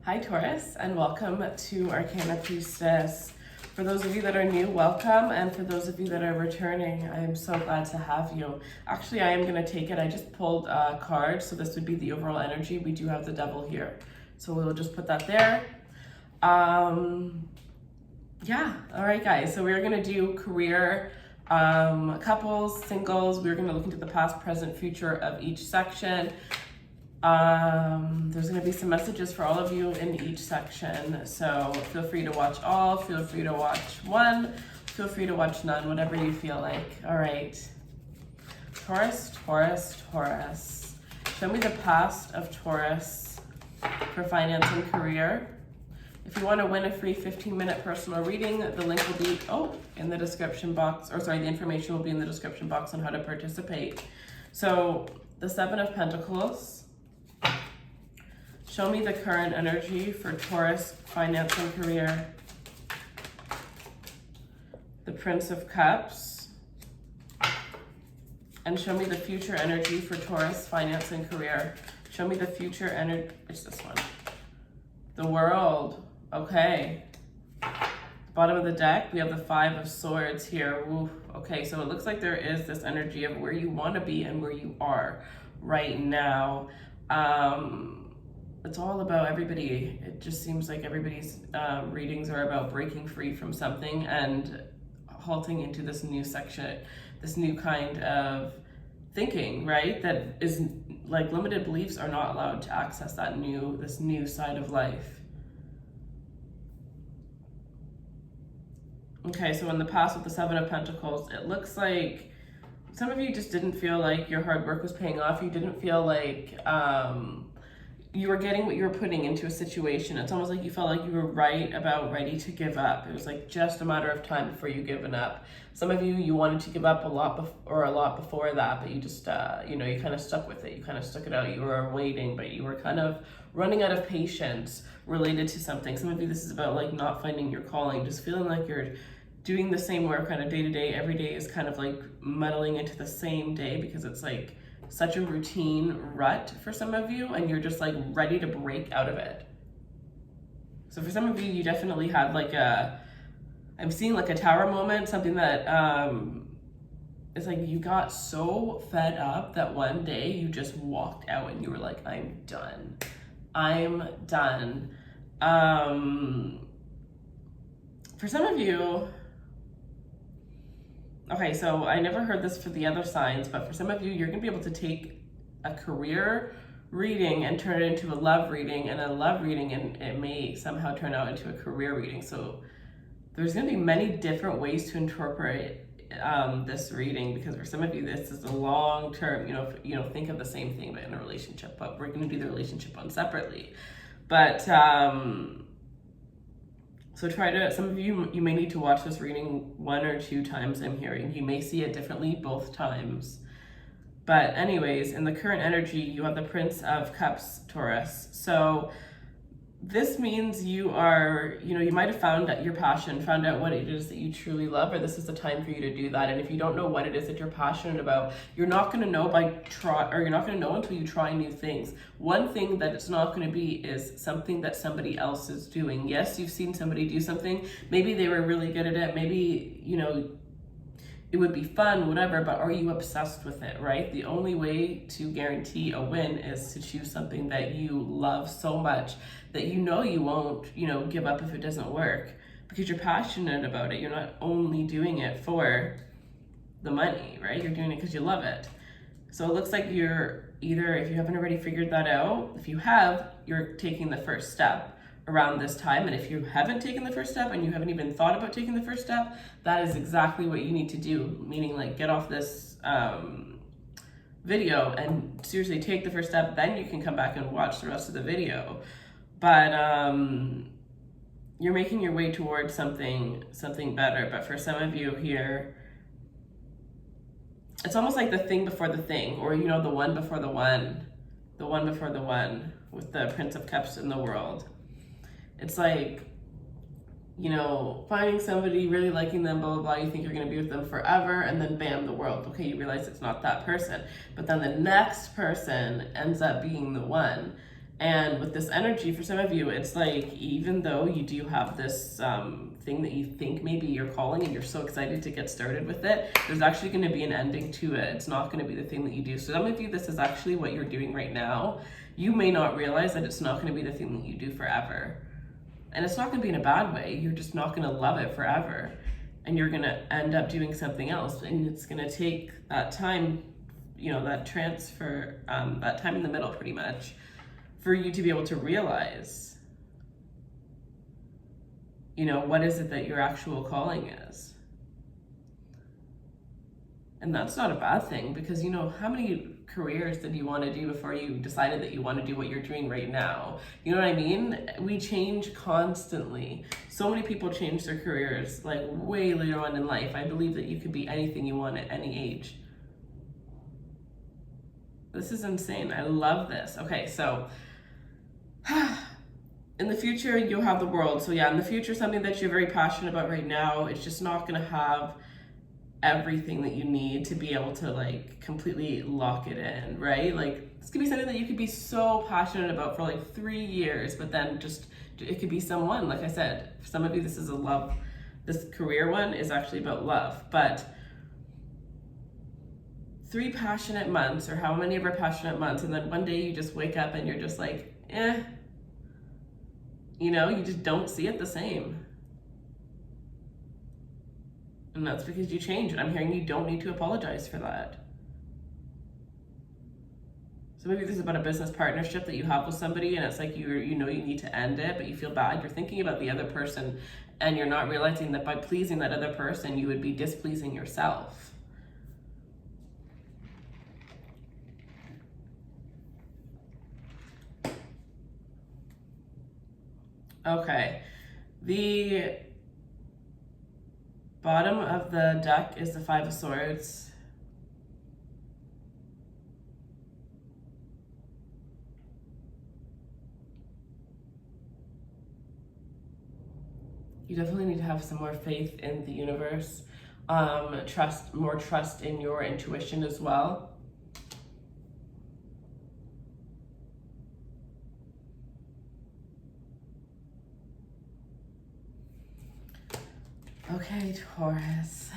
Hi Taurus, and welcome to Arcana Priestess. For those of you that are new, welcome, and for those of you that are returning, I am so glad to have you. Actually, I am going to take it. I just pulled a card, so this would be the overall energy. We do have the devil here, so we'll just put that there. Yeah, all right guys, so we're going to do career, couples, singles. We're going to look into the past, present, future of each section. There's going to be some messages for all of you in each section, so feel free to watch all, feel free to watch one, feel free to watch none, whatever you feel like. All right, Taurus, Taurus, Taurus. Show me the past of Taurus for finance and career. If you want to win a free 15-minute personal reading, the link will be in the description box, the information will be in the description box on how to participate. So the Seven of Pentacles. Show me the current energy for Taurus, finance and career. The Prince of Cups. And show me the future energy for Taurus, finance and career. Show me the future energy. What's this one? The World. Okay. Bottom of the deck, we have the Five of Swords here. Ooh. Okay, so it looks like there is this energy of where you want to be and where you are right now. It's all about everybody. It just seems like everybody's readings are about breaking free from something and halting into this new section, this new kind of thinking, right? That is like limited beliefs are not allowed to access this new side of life. Okay, so in the past with the Seven of Pentacles, it looks like some of you just didn't feel like your hard work was paying off. You didn't feel like you were getting what you were putting into a situation. It's almost like you felt like you were ready to give up. It was like just a matter of time before you given up. Some of you wanted to give up a lot before that, but you just, you kind of stuck with it. You kind of stuck it out. You were waiting, but you were kind of running out of patience related to something. Some of you, this is about like not finding your calling, just feeling like you're doing the same work kind of day to day. Every day is kind of like muddling into the same day because it's like such a routine rut for some of you, and you're just like ready to break out of it. So for some of you, you definitely had like I'm seeing like a tower moment, something that it's like you got so fed up that one day you just walked out and you were like, I'm done. I'm done. For some of you, okay, so I never heard this for the other signs, but for some of you, you're going to be able to take a career reading and turn it into a love reading, and a love reading, and it may somehow turn out into a career reading. So there's going to be many different ways to interpret this reading, because for some of you, this is a long term, think of the same thing, but in a relationship, but we're going to do the relationship one separately. But, so some of you may need to watch this reading 1 or 2 times, I'm hearing. You may see it differently both times. But anyways, in the current energy, you have the Prince of Cups, Taurus. So this means you are, you might have found out your passion, found out what it is that you truly love, or this is the time for you to do that. And if you don't know what it is that you're passionate about, you're not going to know you're not going to know until you try new things. One thing that it's not going to be is something that somebody else is doing. Yes, you've seen somebody do something. Maybe they were really good at it. Maybe, it would be fun, whatever, but are you obsessed with it, right? The only way to guarantee a win is to choose something that you love so much that you won't, give up if it doesn't work, because you're passionate about it. You're not only doing it for the money, right? You're doing it because you love it. So it looks like you're either, if you haven't already figured that out, if you have, you're taking the first step around this time. And if you haven't taken the first step and you haven't even thought about taking the first step, that is exactly what you need to do. Meaning, like, get off this video and seriously take the first step. Then you can come back and watch the rest of the video. But you're making your way towards something better. But for some of you here, it's almost like the thing before the thing, or the one before the one before the one, with the Prince of Cups in the World. It's like, finding somebody, really liking them, blah, blah, blah, you think you're going to be with them forever, and then bam, the world. Okay, you realize it's not that person. But then the next person ends up being the one. And with this energy, for some of you, it's like, even though you do have this thing that you think maybe you're calling and you're so excited to get started with it, there's actually going to be an ending to it. It's not going to be the thing that you do. So some of you, this is actually what you're doing right now. You may not realize that it's not going to be the thing that you do forever. And it's not going to be in a bad way. You're just not going to love it forever. And you're going to end up doing something else. And it's going to take that time, you know, that transfer, that time in the middle pretty much, for you to be able to realize, you know, what is it that your actual calling is. And that's not a bad thing, because, you know, how many careers did you want to do before you decided that you want to do what you're doing right now? You know what I mean? We change constantly. So many people change their careers like way later on in life. I believe that you could be anything you want at any age. This is insane. I love this. Okay, so in the future, you'll have the world. So yeah, in the future, something that you're very passionate about right now, it's just not going to have everything that you need to be able to like completely lock it in, right? Like, this could be something that you could be so passionate about for like 3 years, but then just, it could be someone, like I said, for some of you, this is a love, this career one is actually about love, but 3 passionate months, or how many ever passionate months, and then one day you just wake up and you're just like, you know, you just don't see it the same. And that's because you change. And I'm hearing you don't need to apologize for that. So maybe this is about a business partnership that you have with somebody, and it's like you know you need to end it, but you feel bad. You're thinking about the other person, and you're not realizing that by pleasing that other person, you would be displeasing yourself. Okay, the bottom of the deck is the 5 of Swords. You definitely need to have some more faith in the universe. More trust in your intuition as well. Okay, Taurus.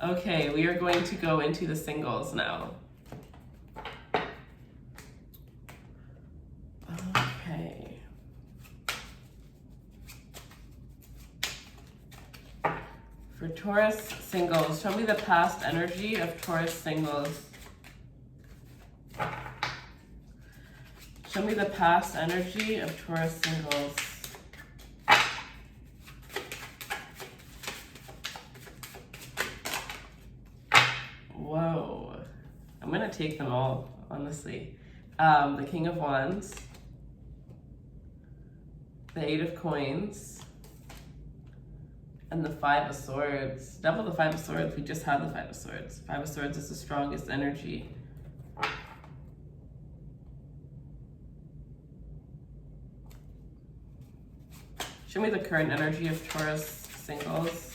Okay, we are going to go into the singles now. Okay. For Taurus singles, show me the past energy of Taurus singles. Show me the past energy of Taurus singles. Whoa. I'm going to take them all, honestly. The King of Wands, the 8 of Coins, and the 5 of Swords. Double the 5 of Swords. We just had the 5 of Swords. 5 of Swords is the strongest energy. Show me the current energy of Taurus singles.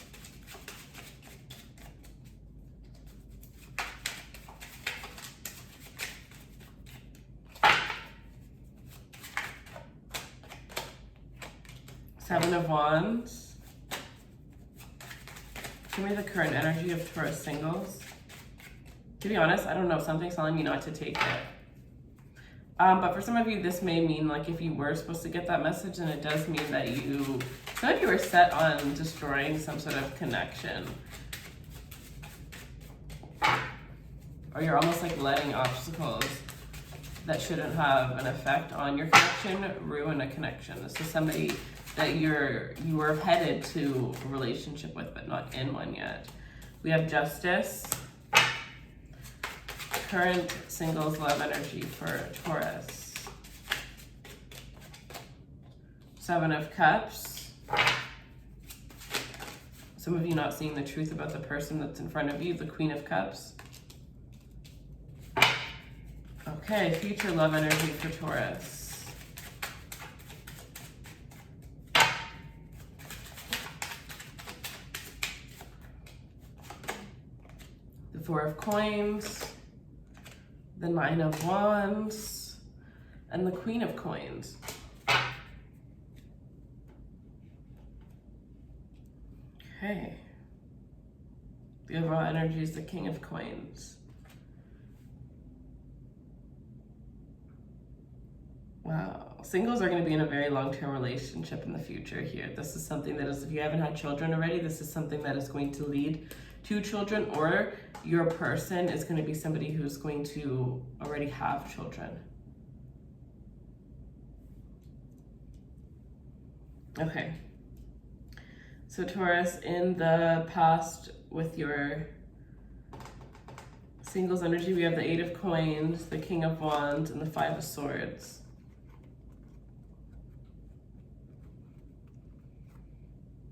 Seven of Wands. Show me the current energy of Taurus singles. To be honest, I don't know. Something's telling me not to take it. But for some of you, this may mean like if you were supposed to get that message, then it does mean that some of you are set on destroying some sort of connection. Or you're almost like letting obstacles that shouldn't have an effect on your connection ruin a connection. This is somebody that you are headed to a relationship with, but not in one yet. We have Justice. Current singles love energy for Taurus. 7 of Cups. Some of you not seeing the truth about the person that's in front of you, the Queen of Cups. Okay, future love energy for Taurus. The 4 of Coins, the 9 of Wands, and the Queen of Coins. Okay. The overall energy is the King of Coins. Wow. Singles are going to be in a very long-term relationship in the future here. This is something that is, if you haven't had children already, this is something that is going to lead to children, or your person is going to be somebody who's going to already have children. Okay. So Taurus, in the past with your singles energy, we have the Eight of Coins, the King of Wands, and the Five of Swords.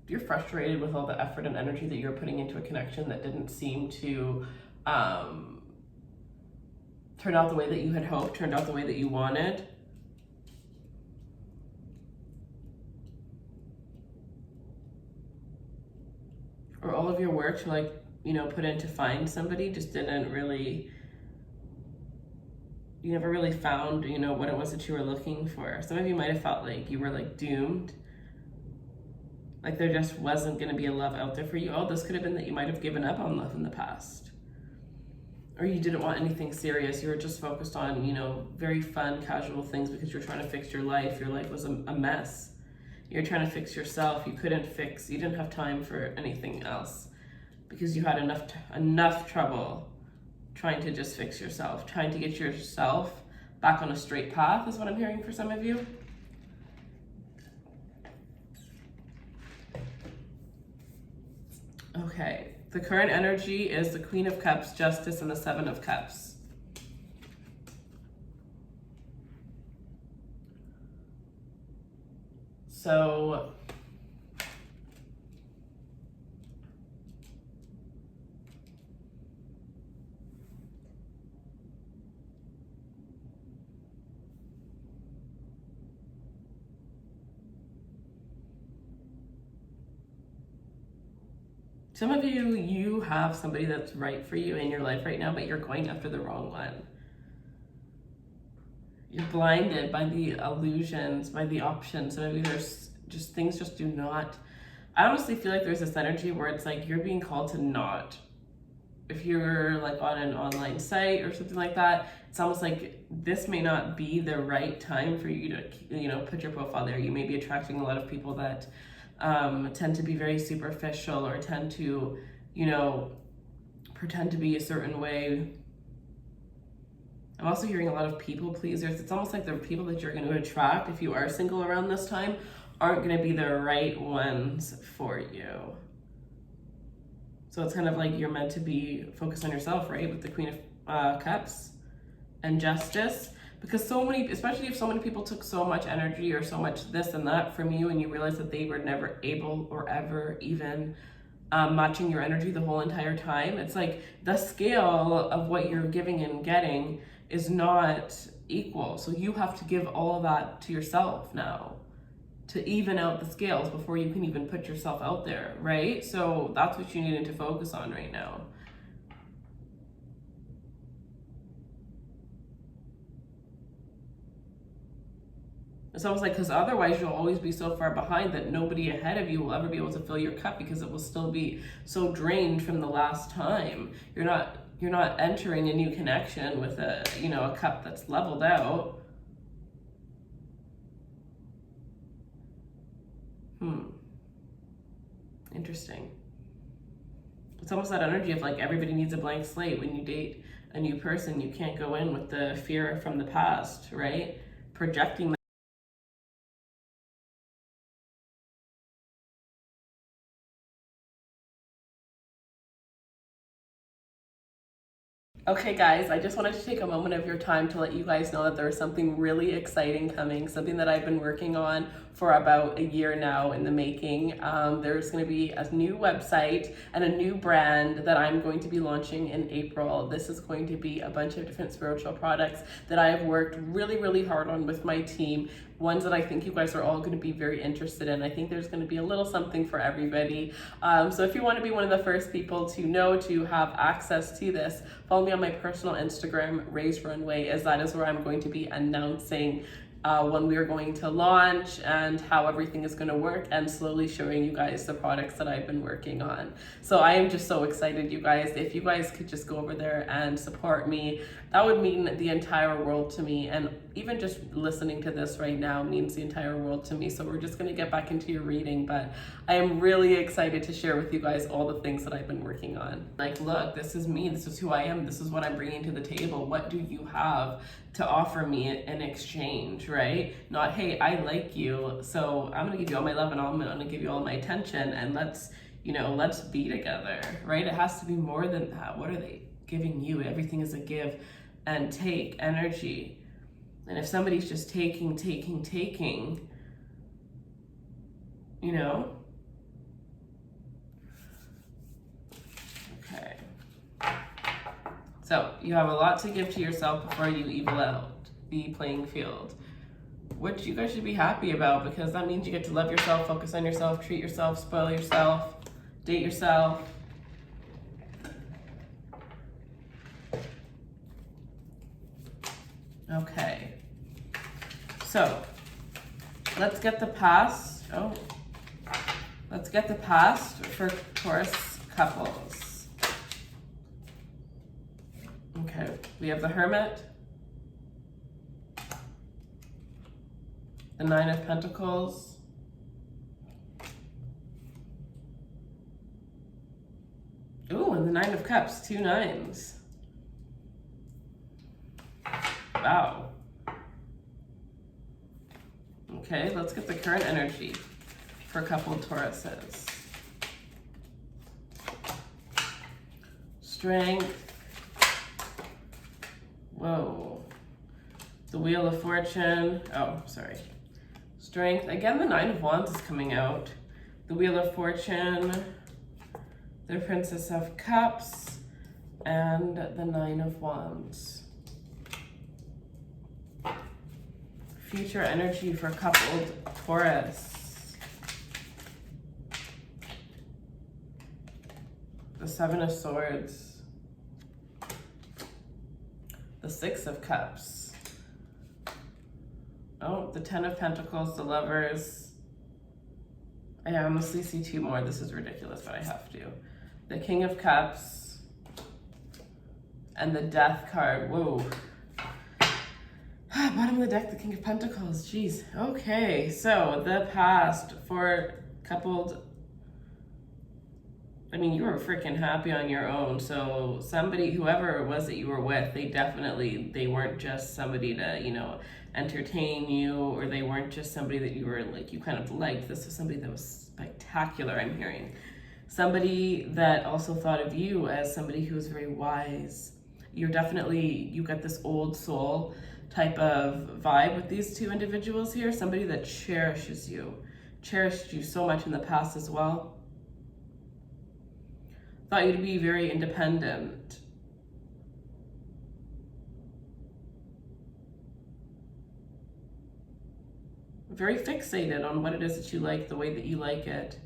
You're frustrated with all the effort and energy that you're putting into a connection that didn't seem to turn out the way that you had hoped, turned out the way that you wanted. Or all of your work to, like, you know, put in to find somebody just didn't really, you never really found, you know, what it was that you were looking for. Some of you might have felt like you were like doomed. Like there just wasn't going to be a love out there for you. Oh, this could have been that you might have given up on love in the past. Or you didn't want anything serious. You were just focused on, you know, very fun, casual things because you're trying to fix your life. Your life was a mess. You're trying to fix yourself. You didn't have time for anything else because you had enough trouble trying to just fix yourself, trying to get yourself back on a straight path is what I'm hearing for some of you. Okay, the current energy is the Queen of Cups, Justice, and the Seven of Cups. So some of you have somebody that's right for you in your life right now, but you're going after the wrong one. You're blinded by the illusions, by the options. Some of you, there's just things just do not. I honestly feel like there's this energy where it's like you're being called to not. If you're like on an online site or something like that, it's almost like this may not be the right time for you to, you know, put your profile there. You may be attracting a lot of people that tend to be very superficial or tend to, you know, pretend to be a certain way. I'm also hearing a lot of people pleasers. It's almost like the people that you're going to attract if you are single around this time aren't going to be the right ones for you. So it's kind of like you're meant to be focused on yourself, right? With the Queen of Cups and Justice. Because so many, especially if so many people took so much energy or so much this and that from you and you realize that they were never able or ever even matching your energy the whole entire time. It's like the scale of what you're giving and getting is not equal. So you have to give all of that to yourself now to even out the scales before you can even put yourself out there, right? So that's what you need to focus on right now. It's almost like, because otherwise you'll always be so far behind that nobody ahead of you will ever be able to fill your cup because it will still be so drained from the last time. You're not entering a new connection with a, you know, a cup that's leveled out. Interesting. It's almost that energy of like everybody needs a blank slate. When you date a new person, you can't go in with the fear from the past, right? Projecting. Okay guys, I just wanted to take a moment of your time to let you guys know that there's something really exciting coming, something that I've been working on for about a year now in the making. There's going to be a new website and a new brand that I'm going to be launching in April. This is going to be a bunch of different spiritual products that I have worked really, really hard on with my team. Ones that I think you guys are all going to be very interested in. I think there's going to be a little something for everybody. So if you want to be one of the first people to know, to have access to this, follow me on my personal Instagram, Raise Runway, as that is where I'm going to be announcing when we are going to launch and how everything is going to work, and slowly showing you guys the products that I've been working on. So I am just so excited, you guys. If you guys could just go over there and support me, that would mean the entire world to me. And even just listening to this right now means the entire world to me. So we're just going to get back into your reading, but I am really excited to share with you guys all the things that I've been working on. Like, look, this is me. This is who I am. This is what I'm bringing to the table. What do you have to offer me in exchange, right? Not, hey, I like you, so I'm gonna give you all my love and I'm gonna give you all my attention, and let's be together, right? It has to be more than that. What are they giving you? Everything is a give and take energy. And if somebody's just taking, you know? Okay. So you have a lot to give to yourself before you evil out the playing field, which you guys should be happy about, because that means you get to love yourself, focus on yourself, treat yourself, spoil yourself, date yourself. Okay. So let's get the past. Let's get the past for Taurus couples. Okay, we have the Hermit, the Nine of Pentacles, ooh, and the Nine of Cups, 2 nines. Wow. Okay, let's get the current energy for coupled Tauruses. Strength. Whoa. The Wheel of Fortune. Oh, sorry. Strength. Again, the Nine of Wands is coming out. The Wheel of Fortune. The Princess of Cups. And the Nine of Wands. Future energy for coupled Taurus. The Seven of Swords. The Six of Cups. Oh, the Ten of Pentacles, the Lovers. I honestly see 2 more. This is ridiculous, but I have to. The King of Cups. And the Death card. Whoa. Bottom of the deck, the King of Pentacles. Jeez. Okay, so the past for coupled. I mean, you were freaking happy on your own. So somebody, whoever it was that you were with, they weren't just somebody to, entertain you, or they weren't just somebody that you were like, you kind of liked. This was somebody that was spectacular, I'm hearing. Somebody that also thought of you as somebody who was very wise. You got this old soul type of vibe with these 2 individuals here. Somebody that cherished you so much in the past as well. Thought you to be very independent. Very fixated on what it is that you like, the way that you like it.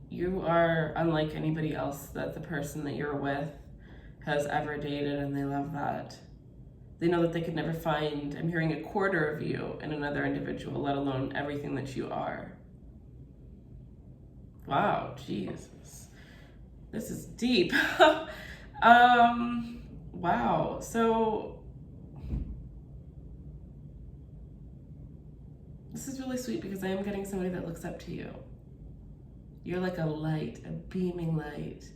You are unlike anybody else that the person that you're with has ever dated, and they love that. They know that they could never find, I'm hearing, 1/4 of you in another individual, let alone everything that you are. Wow, Jesus. This is deep. Wow, so this is really sweet, because I am getting somebody that looks up to you. You're like a light, a beaming light.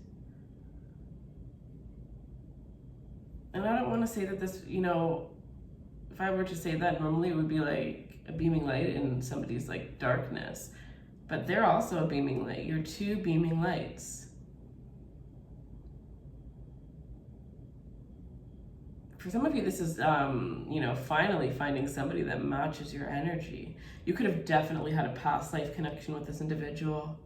And I don't want to say that this, if I were to say that, normally it would be like a beaming light in somebody's like darkness. But they're also a beaming light. You're 2 beaming lights. For some of you, this is, finally finding somebody that matches your energy. You could have definitely had a past life connection with this individual.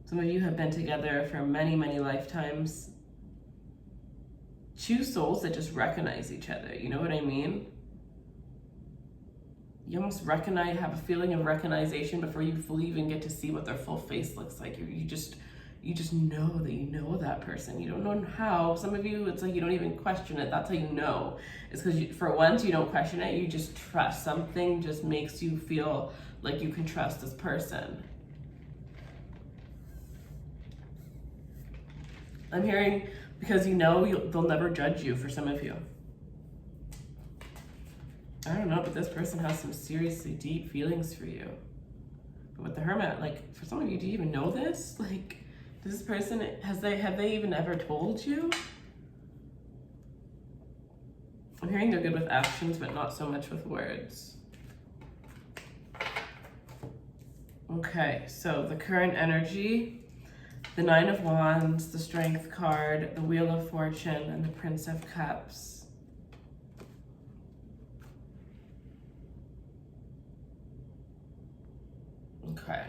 Some of you have been together for many, many lifetimes. 2 souls that just recognize each other. You know what I mean? You almost have a feeling of recognition before you fully even get to see what their full face looks like. You just know that you know that person. You don't know how. Some of you, it's like you don't even question it. That's how you know. It's because for once you don't question it. You just trust. Something just makes you feel like you can trust this person. I'm hearing because you know they'll never judge you for some of you. I don't know, but this person has some seriously deep feelings for you. But with the Hermit, like for some of you, do you even know this? Like, does this person, have they even ever told you? I'm hearing they're good with actions, but not so much with words. Okay, so the current energy, the Nine of Wands, the Strength card, the Wheel of Fortune, and the Prince of Cups. Okay.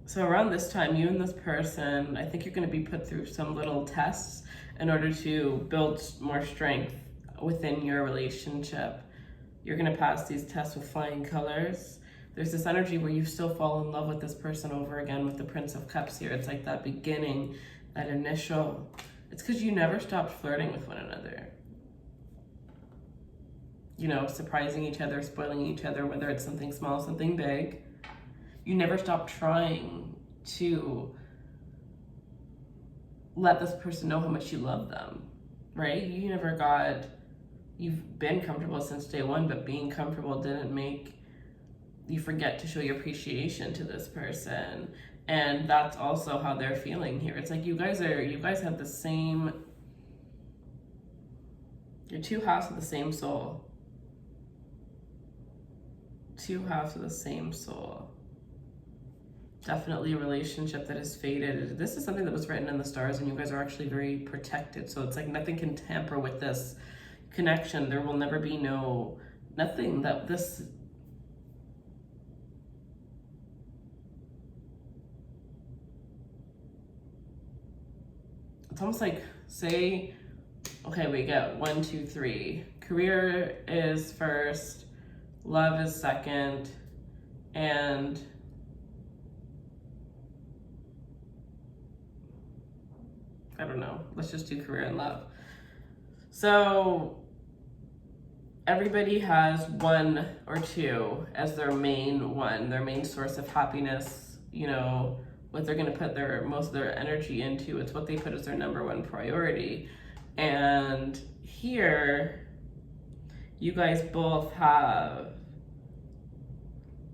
So around this time, you and this person, I think you're going to be put through some little tests in order to build more strength within your relationship. You're going to pass these tests with flying colors. There's this energy where you still fall in love with this person over again with the Prince of Cups here. It's like that beginning, that initial. It's because you never stopped flirting with one another. You know, surprising each other, spoiling each other, whether it's something small, something big. You never stop trying to let this person know how much you love them, right? You've been comfortable since day one, but being comfortable didn't make you forget to show your appreciation to this person. And that's also how they're feeling here. It's like you guys have the same, you're two halves of the same soul. Two halves of the same soul. Definitely a relationship that is faded. This is something that was written in the stars, and you guys are actually very protected. So it's like nothing can tamper with this connection. There will never be nothing that this. It's almost like, say, okay, we get 1, 2, 3. Career is first, love is second, and I don't know. Let's just do career and love. So everybody has 1 or 2 as their main one, their main source of happiness, you know, what they're going to put most of their energy into. It's what they put as their number 1 priority. And here, you guys both have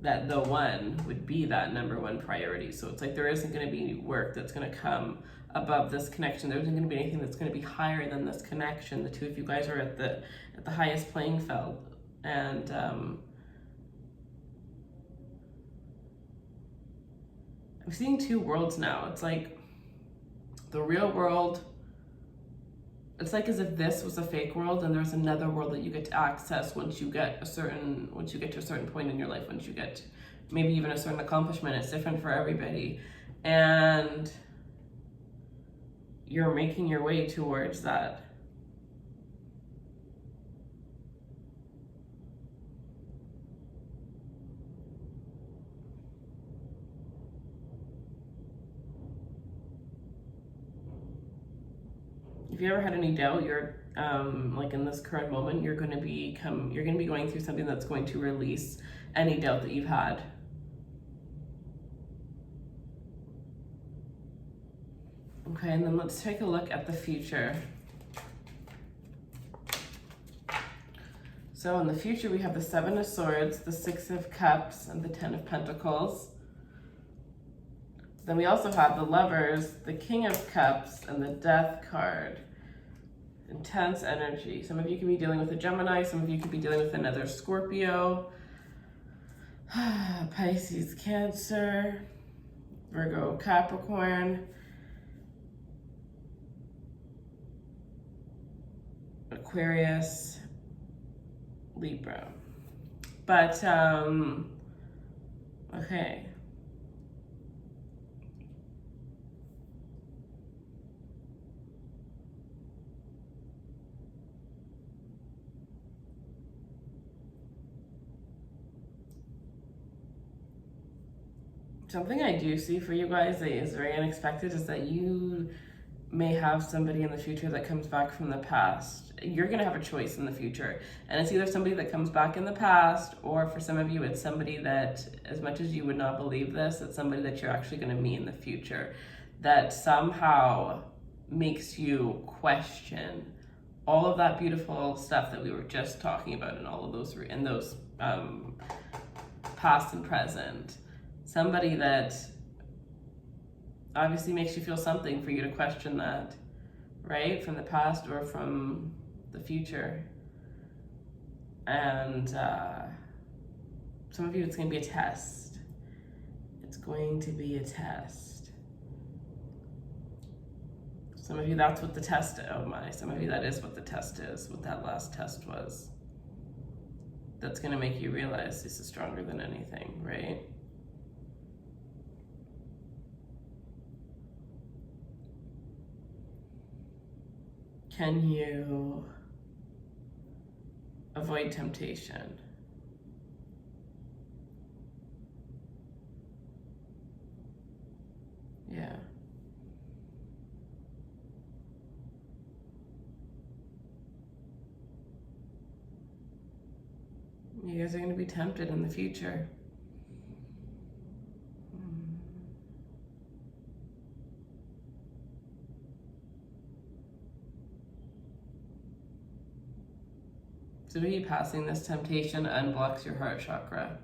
that the one would be that number 1 priority. So it's like there isn't going to be work that's going to come above this connection. There isn't going to be anything that's going to be higher than this connection. The two of you guys are at the highest playing field. And I'm seeing 2 worlds now. It's like the real world. It's like as if this was a fake world and there's another world that you get to access once you get to a certain point in your life, once you get maybe even a certain accomplishment. It's different for everybody. And you're making your way towards that. If you ever had any doubt, you're like in this current moment, you're going to be going through something that's going to release any doubt that you've had. Okay, and then let's take a look at the future. So in the future, we have the 7 of Swords, the 6 of Cups, and the 10 of Pentacles. Then we also have the Lovers, the King of Cups, and the Death card. Intense energy. Some of you could be dealing with a Gemini, some of you could be dealing with another Scorpio, Pisces, Cancer, Virgo, Capricorn, Aquarius, Libra. But, okay. something I do see for you guys that is very unexpected is that you may have somebody in the future that comes back from the past. You're going to have a choice in the future. And it's either somebody that comes back in the past, or for some of you, it's somebody that, as much as you would not believe this, it's somebody that you're actually going to meet in the future that somehow makes you question all of that beautiful stuff that we were just talking about in all of those, in those past and present. Somebody that obviously makes you feel something for you to question that, right? From the past or from the future. And some of you, it's going to be a test. It's going to be a test. Some of you, that's what the test, oh my, some of you, that is what the test is, what that last test was. That's going to make you realize this is stronger than anything, right? Can you avoid temptation? Yeah. You guys are going to be tempted in the future. So maybe passing this temptation unblocks your heart chakra.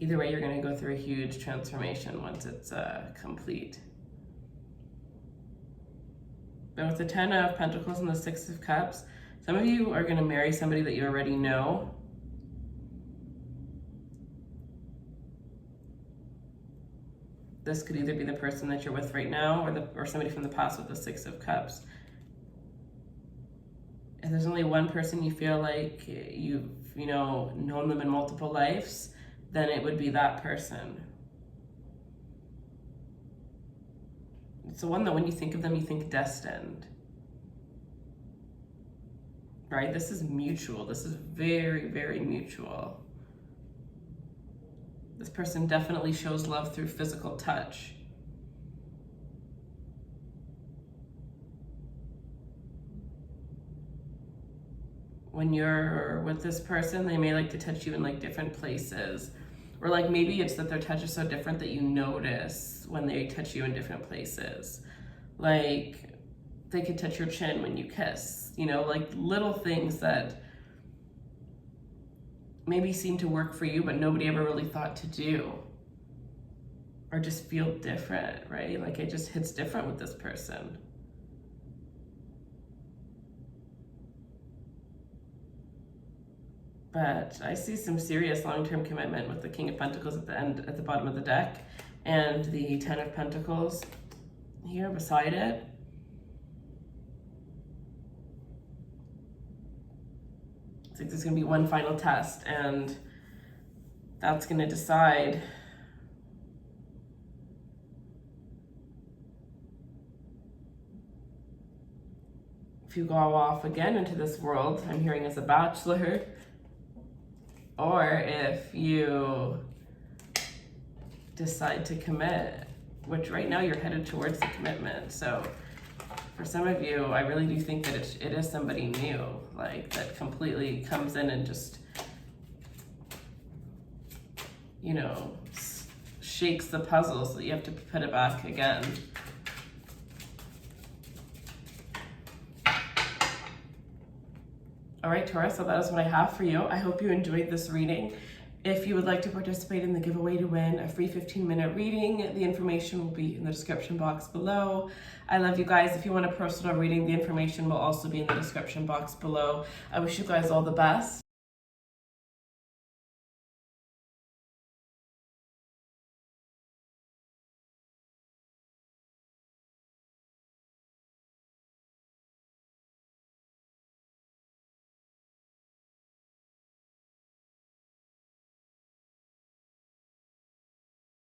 Either way, you're going to go through a huge transformation once it's complete. But with the 10 of Pentacles and the 6 of Cups, some of you are going to marry somebody that you already know. This could either be the person that you're with right now, or somebody from the past with the 6 of Cups. If there's only one person you feel like you've, known them in multiple lives, then it would be that person. It's the one that when you think of them, you think destined. Right? This is mutual. This is very, very mutual. This person definitely shows love through physical touch. When you're with this person, they may like to touch you in like different places. Or like maybe it's that their touch is so different that you notice when they touch you in different places. Like they could touch your chin when you kiss, like little things that maybe seem to work for you, but nobody ever really thought to do. Or just feel different, right? Like it just hits different with this person. But I see some serious long-term commitment with the King of Pentacles at the bottom of the deck, and the 10 of Pentacles here beside it. It's like there's going to be one final test, and that's going to decide if you go off again into this world, I'm hearing as a bachelor, or if you decide to commit, which right now you're headed towards the commitment. So for some of you, I really do think that it is somebody new, like that completely comes in and just, shakes the puzzle so that you have to put it back again. All right, Taurus, so that is what I have for you. I hope you enjoyed this reading. If you would like to participate in the giveaway to win a free 15-minute reading, the information will be in the description box below. I love you guys. If you want a personal reading, the information will also be in the description box below. I wish you guys all the best.